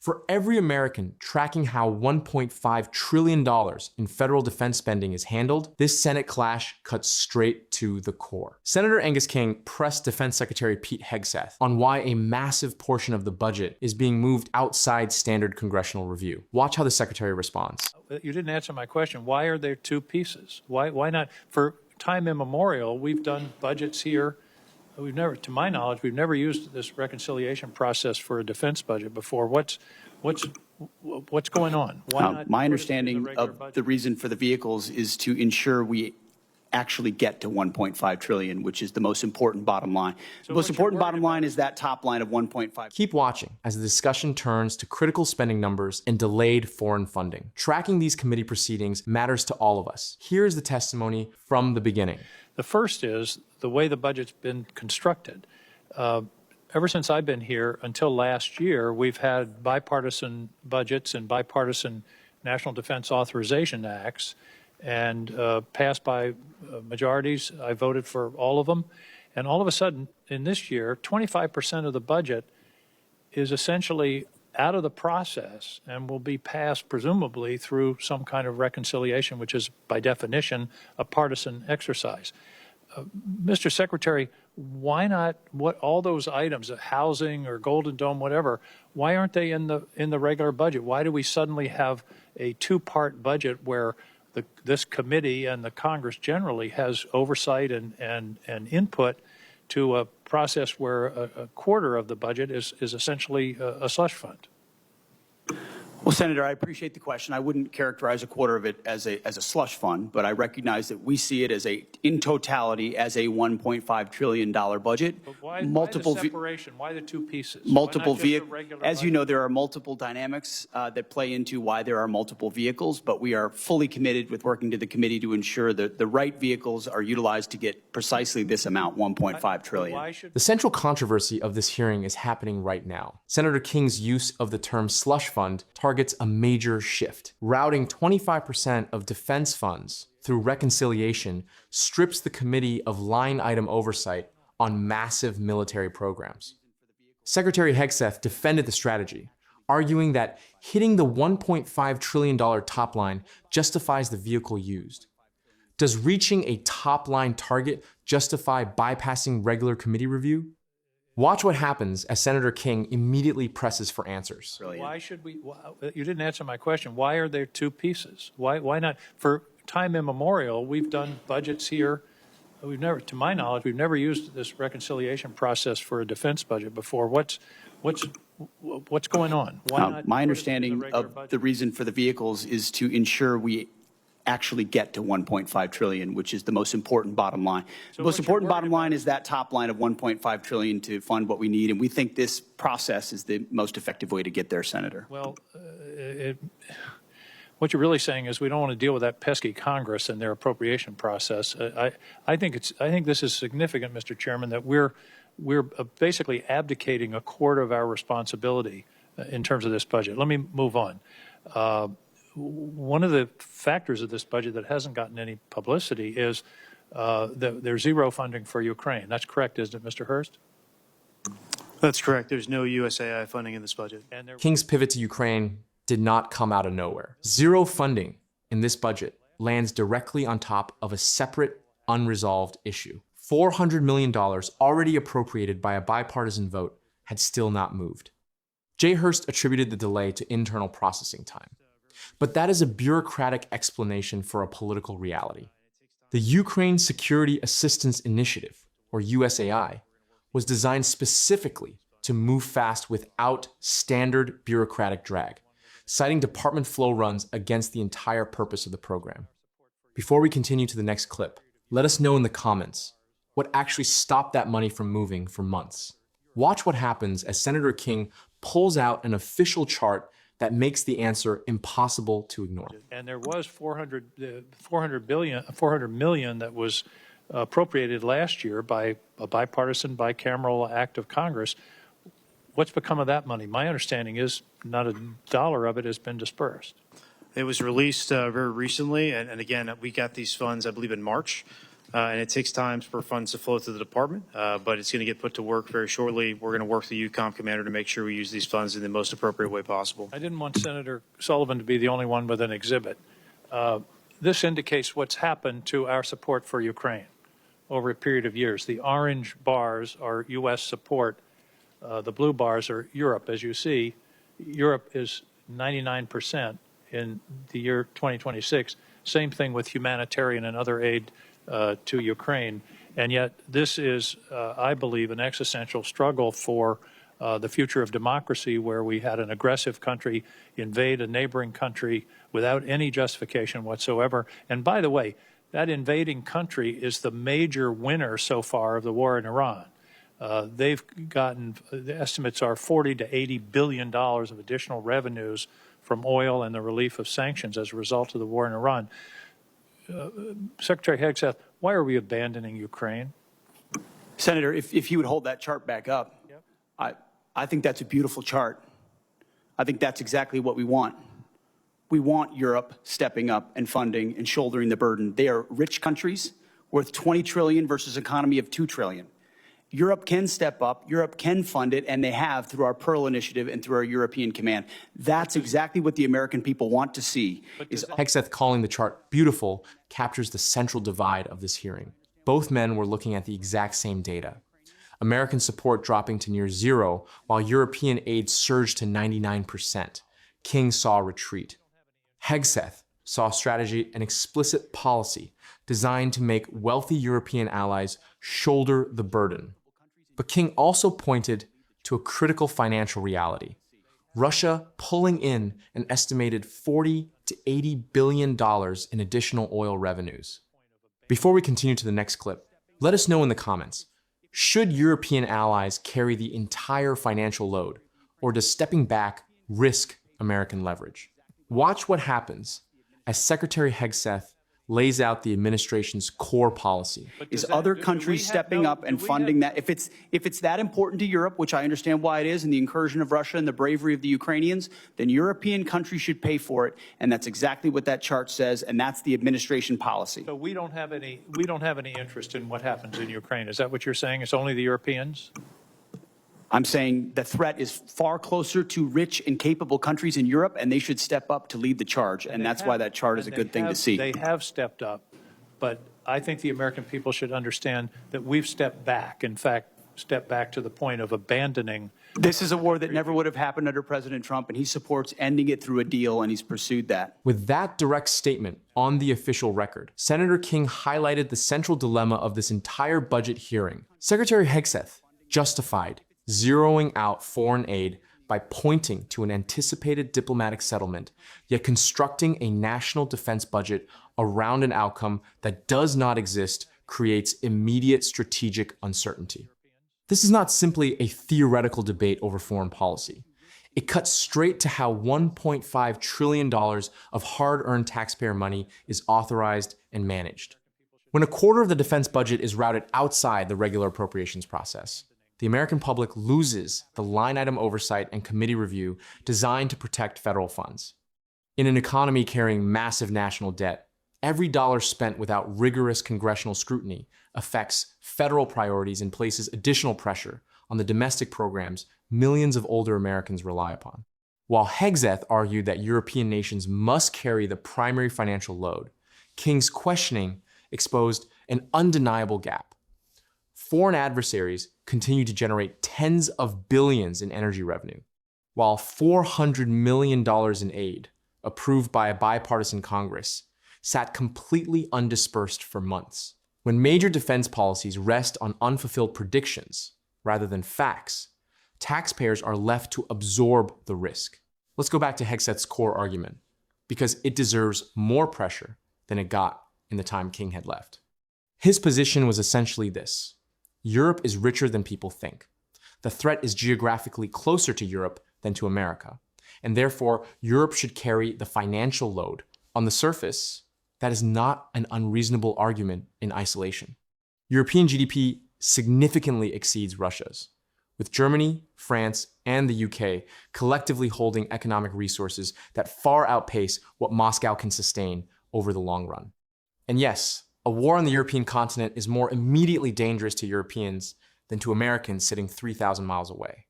For every American tracking how $1.5 trillion in federal defense spending is handled, this Senate clash cuts straight to the core. Senator Angus King pressed Defense Secretary Pete Hegseth on why a massive portion of the budget is being moved outside standard congressional review. Watch how the Secretary responds. You didn't answer my question. Why are there two pieces? Why not? For time immemorial, we've done budgets here. We've never, to my knowledge, we've never used this reconciliation process for a defense budget before. What's going on? Why not? My understanding of the reason for the vehicles is to ensure we actually get to 1.5 trillion, which is the most important bottom line. The most important bottom line is that top line of 1.5. Keep watching as the discussion turns to critical spending numbers and delayed foreign funding. Tracking these committee proceedings matters to all of us. Here's the testimony from the beginning. The first is the way the budget's been constructed. Ever since I've been here until last year, we've had bipartisan budgets and bipartisan National Defense Authorization Acts, and passed by majorities. I voted for all of them. And all of a sudden, in this year, 25% of the budget is essentially out of the process and will be passed presumably through some kind of reconciliation, which is by definition a partisan exercise. Mr. Secretary, why not all those items, housing or Golden Dome, whatever, why aren't they in the regular budget? Why do we suddenly have a two-part budget where this committee and the Congress generally has oversight and input to a process where a quarter of the budget is essentially a slush fund? Well, Senator, I appreciate the question. I wouldn't characterize a quarter of it as a slush fund, but I recognize that we see it as in totality as a $1.5 trillion budget. But why the separation? Why the two pieces? Multiple vehicles. As you know, there are multiple dynamics that play into why there are multiple vehicles, but we are fully committed with working to the committee to ensure that the right vehicles are utilized to get precisely this amount, $1.5 trillion. The central controversy of this hearing is happening right now. Senator King's use of the term slush fund targets a major shift. Routing 25% of defense funds through reconciliation strips the committee of line item oversight on massive military programs. Secretary Hegseth defended the strategy, arguing that hitting the $1.5 trillion top line justifies the vehicle used. Does reaching a top-line target justify bypassing regular committee review? Watch what happens as Senator King immediately presses for answers. Why should we? You didn't answer my question. Why are there two pieces? Why not? For time immemorial, we've done budgets here. We've never, to my knowledge, we've never used this reconciliation process for a defense budget before. What's going on? Why not? My understanding of the reason for the vehicles is to ensure we actually get to 1.5 trillion, which is the most important bottom line. The most important bottom line is that top line of 1.5 trillion to fund what we need, and we think this process is the most effective way to get there, Senator. Well, what you're really saying is we don't want to deal with that pesky Congress and their appropriation process. I think this is significant, Mr. Chairman, that we're basically abdicating a quarter of our responsibility in terms of this budget. Let me move on. One of the factors of this budget that hasn't gotten any publicity is that there's zero funding for Ukraine. That's correct, isn't it, Mr. Hurst? That's correct. There's no USAI funding in this budget. King's pivot to Ukraine did not come out of nowhere. Zero funding in this budget lands directly on top of a separate, unresolved issue. $400 million already appropriated by a bipartisan vote had still not moved. Jay Hurst attributed the delay to internal processing time. But that is a bureaucratic explanation for a political reality. The Ukraine Security Assistance Initiative, or USAI, was designed specifically to move fast without standard bureaucratic drag, citing department flow runs against the entire purpose of the program. Before we continue to the next clip, let us know in the comments what actually stopped that money from moving for months. Watch what happens as Senator King pulls out an official chart that makes the answer impossible to ignore. And there was $400 million that was appropriated last year by a bipartisan, bicameral act of Congress. What's become of that money? My understanding is not a dollar of it has been dispersed. It was released very recently, and again, we got these funds, I believe, in March. And it takes time for funds to flow through the department, but it's going to get put to work very shortly. We're going to work with the UCOM commander to make sure we use these funds in the most appropriate way possible. I didn't want Senator Sullivan to be the only one with an exhibit. This indicates what's happened to our support for Ukraine over a period of years. The orange bars are U.S. support. The blue bars are Europe. As you see, Europe is 99% in the year 2026. Same thing with humanitarian and other aid to Ukraine. And yet this is, I believe, an existential struggle for the future of democracy, where we had an aggressive country invade a neighboring country without any justification whatsoever. And by the way, that invading country is the major winner so far of the war in Iran. They've gotten, the estimates are $40 to $80 billion of additional revenues from oil and the relief of sanctions as a result of the war in Iran. Secretary Hegseth, why are we abandoning Ukraine? Senator, if you would hold that chart back up, yep. I think that's a beautiful chart. I think that's exactly what we want. We want Europe stepping up and funding and shouldering the burden. They are rich countries worth $20 trillion versus an economy of $2 trillion. Europe can step up, Europe can fund it, and they have through our Pearl Initiative and through our European Command. That's exactly what the American people want to see. Hegseth calling the chart beautiful captures the central divide of this hearing. Both men were looking at the exact same data. American support dropping to near zero, while European aid surged to 99%. King saw retreat. Hegseth saw strategy and explicit policy designed to make wealthy European allies shoulder the burden. But King also pointed to a critical financial reality: Russia pulling in an estimated $40 to $80 billion in additional oil revenues. Before we continue to the next clip, let us know in the comments, should European allies carry the entire financial load, or does stepping back risk American leverage? Watch what happens as Secretary Hegseth lays out the administration's core policy. Is other countries stepping up and funding that? If it's that important to Europe, which I understand why it is, and the incursion of Russia and the bravery of the Ukrainians, then European countries should pay for it, and that's exactly what that chart says, and that's the administration policy. So we don't have any interest in what happens in Ukraine. Is that what you're saying? It's only the Europeans? I'm saying the threat is far closer to rich and capable countries in Europe, and they should step up to lead the charge. And that's why that chart is a good thing to see. They have stepped up, but I think the American people should understand that we've stepped back. In fact, stepped back to the point of abandoning. This is a war that never would have happened under President Trump, and he supports ending it through a deal, and he's pursued that. With that direct statement on the official record, Senator King highlighted the central dilemma of this entire budget hearing. Secretary Hegseth justified zeroing out foreign aid by pointing to an anticipated diplomatic settlement, yet constructing a national defense budget around an outcome that does not exist creates immediate strategic uncertainty. This is not simply a theoretical debate over foreign policy. It cuts straight to how $1.5 trillion of hard-earned taxpayer money is authorized and managed. When a quarter of the defense budget is routed outside the regular appropriations process, the American public loses the line item oversight and committee review designed to protect federal funds. In an economy carrying massive national debt, every dollar spent without rigorous congressional scrutiny affects federal priorities and places additional pressure on the domestic programs millions of older Americans rely upon. While Hegseth argued that European nations must carry the primary financial load, King's questioning exposed an undeniable gap. Foreign adversaries continue to generate tens of billions in energy revenue, while $400 million in aid, approved by a bipartisan Congress, sat completely undispersed for months. When major defense policies rest on unfulfilled predictions rather than facts, taxpayers are left to absorb the risk. Let's go back to Hegseth's core argument, because it deserves more pressure than it got in the time King had left. His position was essentially this: Europe is richer than people think. The threat is geographically closer to Europe than to America, and therefore Europe should carry the financial load. On the surface, that is not an unreasonable argument in isolation. European GDP significantly exceeds Russia's, with Germany, France, and the UK collectively holding economic resources that far outpace what Moscow can sustain over the long run. And yes, A war on the European continent is more immediately dangerous to Europeans than to Americans sitting 3,000 miles away.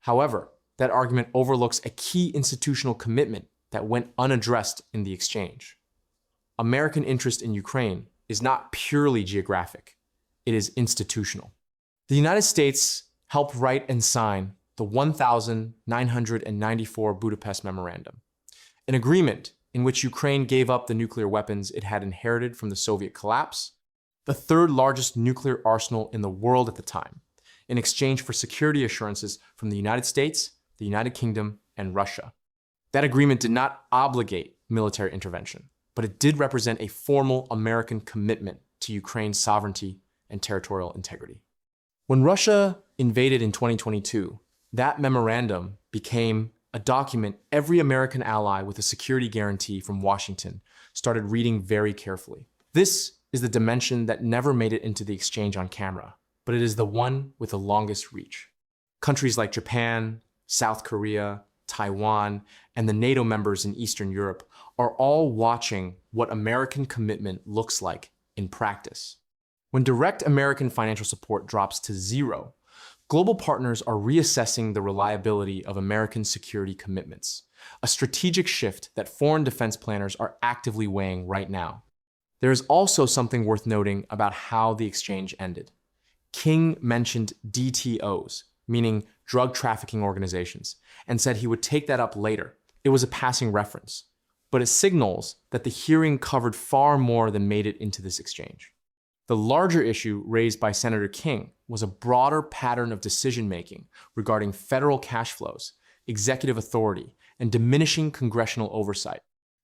However, that argument overlooks a key institutional commitment that went unaddressed in the exchange. American interest in Ukraine is not purely geographic, it is institutional. The United States helped write and sign the 1994 Budapest Memorandum, an agreement in which Ukraine gave up the nuclear weapons it had inherited from the Soviet collapse, the third largest nuclear arsenal in the world at the time, in exchange for security assurances from the United States, the United Kingdom, and Russia. That agreement did not obligate military intervention, but it did represent a formal American commitment to Ukraine's sovereignty and territorial integrity. When Russia invaded in 2022, that memorandum became a document every American ally with a security guarantee from Washington started reading very carefully. This is the dimension that never made it into the exchange on camera, but it is the one with the longest reach. Countries like Japan, South Korea, Taiwan, and the NATO members in Eastern Europe are all watching what American commitment looks like in practice. When direct American financial support drops to zero, global partners are reassessing the reliability of American security commitments, a strategic shift that foreign defense planners are actively weighing right now. There is also something worth noting about how the exchange ended. King mentioned DTOs, meaning drug trafficking organizations, and said he would take that up later. It was a passing reference, but it signals that the hearing covered far more than made it into this exchange. The larger issue raised by Senator King was a broader pattern of decision-making regarding federal cash flows, executive authority, and diminishing congressional oversight.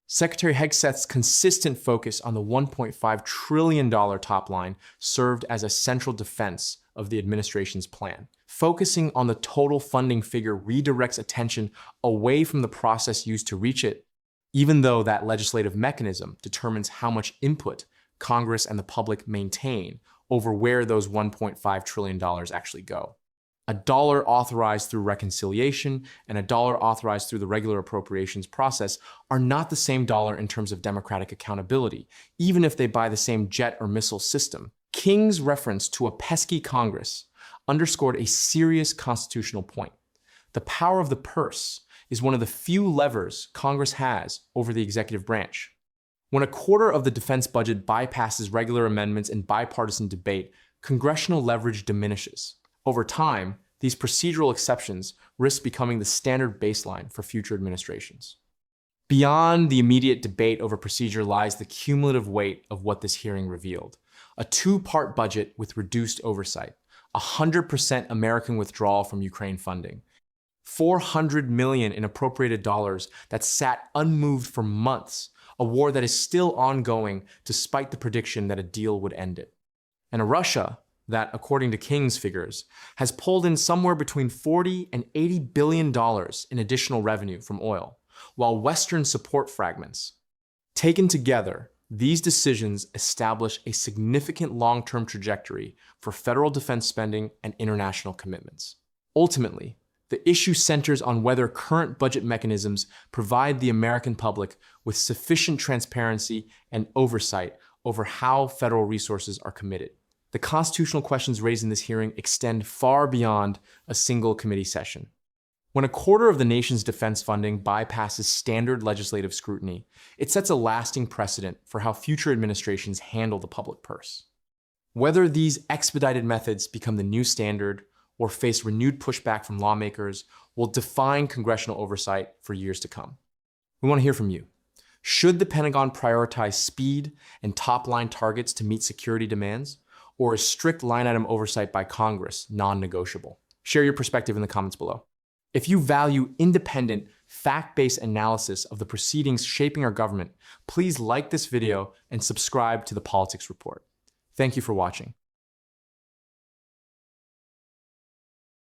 Secretary Hegseth's consistent focus on the $1.5 trillion top line served as a central defense of the administration's plan. Focusing on the total funding figure redirects attention away from the process used to reach it, even though that legislative mechanism determines how much input Congress and the public maintain over where those $1.5 trillion actually go. A dollar authorized through reconciliation and a dollar authorized through the regular appropriations process are not the same dollar in terms of democratic accountability, even if they buy the same jet or missile system. King's reference to a pesky Congress underscored a serious constitutional point. The power of the purse is one of the few levers Congress has over the executive branch. When a quarter of the defense budget bypasses regular amendments and bipartisan debate, congressional leverage diminishes. Over time, these procedural exceptions risk becoming the standard baseline for future administrations. Beyond the immediate debate over procedure lies the cumulative weight of what this hearing revealed. A two-part budget with reduced oversight, 100% American withdrawal from Ukraine funding, $400 million in appropriated dollars that sat unmoved for months, a war that is still ongoing despite the prediction that a deal would end it. And a Russia that, according to King's figures, has pulled in somewhere between $40 and $80 billion in additional revenue from oil, while Western support fragments. Taken together, these decisions establish a significant long-term trajectory for federal defense spending and international commitments. Ultimately, the issue centers on whether current budget mechanisms provide the American public with sufficient transparency and oversight over how federal resources are committed. The constitutional questions raised in this hearing extend far beyond a single committee session. When a quarter of the nation's defense funding bypasses standard legislative scrutiny, it sets a lasting precedent for how future administrations handle the public purse. Whether these expedited methods become the new standard or face renewed pushback from lawmakers will define congressional oversight for years to come. We want to hear from you. Should the Pentagon prioritize speed and top-line targets to meet security demands, or is strict line-item oversight by Congress non-negotiable? Share your perspective in the comments below. If you value independent, fact-based analysis of the proceedings shaping our government, please like this video and subscribe to the Politics Report. Thank you for watching.